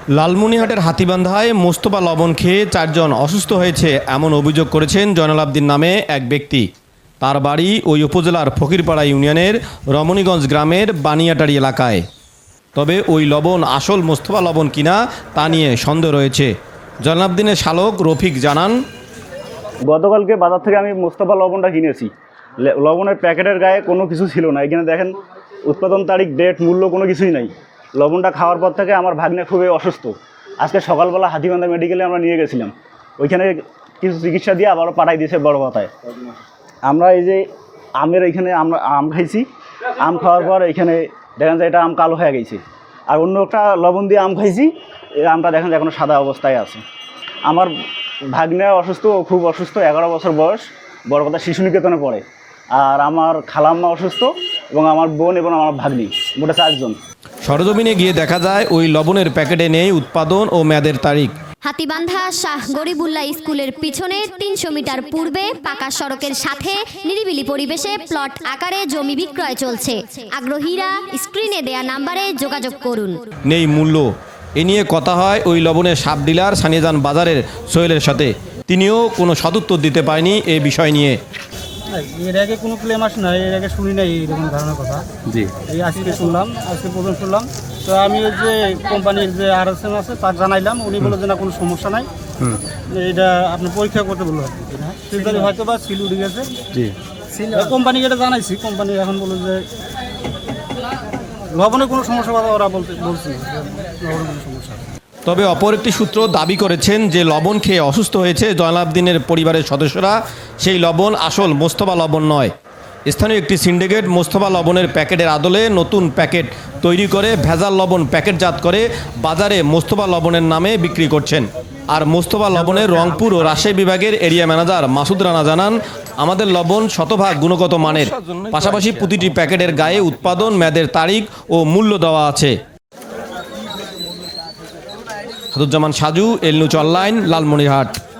লালমনিরহাটের হাতীবান্ধায় মোস্তফা লবণ খেয়ে 4 জন অসুস্থ হয়েছে এমন অভিযোগ করেছেন জয়নাল আবদিন নামে এক ব্যক্তি। তার বাড়ি ওই উপজেলার ফকিরপাড়া ইউনিয়নের রমণীগঞ্জ গ্রামের বানিয়াটারি এলাকায়। তবে ওই লবণ আসল মোস্তফা লবণ কিনা তা নিয়ে সন্দেহ রয়েছে। জয়নাল আবদিনের শালক রফিক জানান, গতকালকে বাজার থেকে আমি মোস্তফা লবণটা কিনেছি। লবণের প্যাকেটের গায়ে কোনো কিছু ছিল না। এখানে দেখেন উৎপাদন তারিখ, ডেট, মূল্য কোনো কিছুই নাই। লবণটা খাওয়ার পর থেকে আমার ভাগ্নে খুবই অসুস্থ। আজকে সকালবেলা হাতিবান্ধা মেডিকেলে আমরা নিয়ে গেছিলাম। ওইখানে কিছু চিকিৎসা দিয়ে আবারও পাঠাই দিয়েছে বড় মাথায়। আমরা এই যে আমের এইখানে আমরা আম খাইছি, আম খাওয়ার পর এখানে দেখেন যে এটা আম কালো হয়ে গেছে। আর অন্য একটা লবণ দিয়ে আম খাইছি, এই আমটা দেখেন যে এখনও সাদা অবস্থায় আছে। আমার ভাগ্নে অসুস্থ, খুব অসুস্থ, 11 বছর বয়স, বড় কথা শিশু নিকেতনে পড়ে। আর আমার খালাম্মা অসুস্থ এবং আমার বোন এবং আমার ভাগ্নি, মোটা 4 জন। সরজমিনে গিয়ে দেখা যায় ওই লবণের প্যাকেটে নেই উৎপাদন ও মেয়াদের তারিখ। হাতীবান্ধা শাহ গরিবুল্লাহ স্কুলের পিছনে 300 মিটার পূর্বে পাকা সড়কের সাথে নিরিবিলি পরিবেশে প্লট আকারে জমি বিক্রয় চলছে। আগ্রহীরা স্ক্রিনে দেয়া নাম্বারে যোগাযোগ করুন। নেই মূল্য। এ নিয়ে কথা হয় ওই লবণের সাব ডিলার সানিয়াজান বাজারের সোহেলের সাথে। তিনিও কোনো সদুত্তর দিতে পারেনি এই বিষয় নিয়ে। এর আগে কোনো ক্লেম আসে না, এর আগে শুনি না এইরকম ধারণার কথা। জি, এই আজকে শুনলাম, আজকে প্রথম শুনলাম। তো আমি ওই যে কোম্পানির যে RSM আছে তার জানাইলাম, উনি বললো যে না কোনো সমস্যা নাই, এটা আপনি পরীক্ষা করতে বললো আর কি। ফিল্টারে হয়তো বা সিল উঠে গেছে। জি, কোম্পানিকে এটা জানাইছি, কোম্পানি এখন বললো যে লবণে কোনো সমস্যা কথা ওরা বলছে লবণে কোনো সমস্যা। তবে অপর একটি সূত্র দাবি করেছেন যে লবণ খেয়ে অসুস্থ হয়েছে জয়নাল আবদিনের পরিবারের সদস্যরা, সেই লবণ আসল মোস্তফা লবণ নয়। স্থানীয় একটি সিন্ডিকেট মোস্তফা লবণের প্যাকেটের আদলে নতুন প্যাকেট তৈরি করে ভেজাল লবণ প্যাকেটজাত করে বাজারে মোস্তফা লবণের নামে বিক্রি করছেন। আর মোস্তফা লবণের রংপুর ও রাজশাহী বিভাগের এরিয়া ম্যানেজার মাসুদ রানা জানান, আমাদের লবণ শতভাগ গুণগত মানের, পাশাপাশি প্রতিটি প্যাকেটের গায়ে উৎপাদন, মেয়াদের তারিখ ও মূল্য দেওয়া আছে। সাদুজ্জামান সাজু, এল নিউজ অনলাইন, লালমনিরহাট।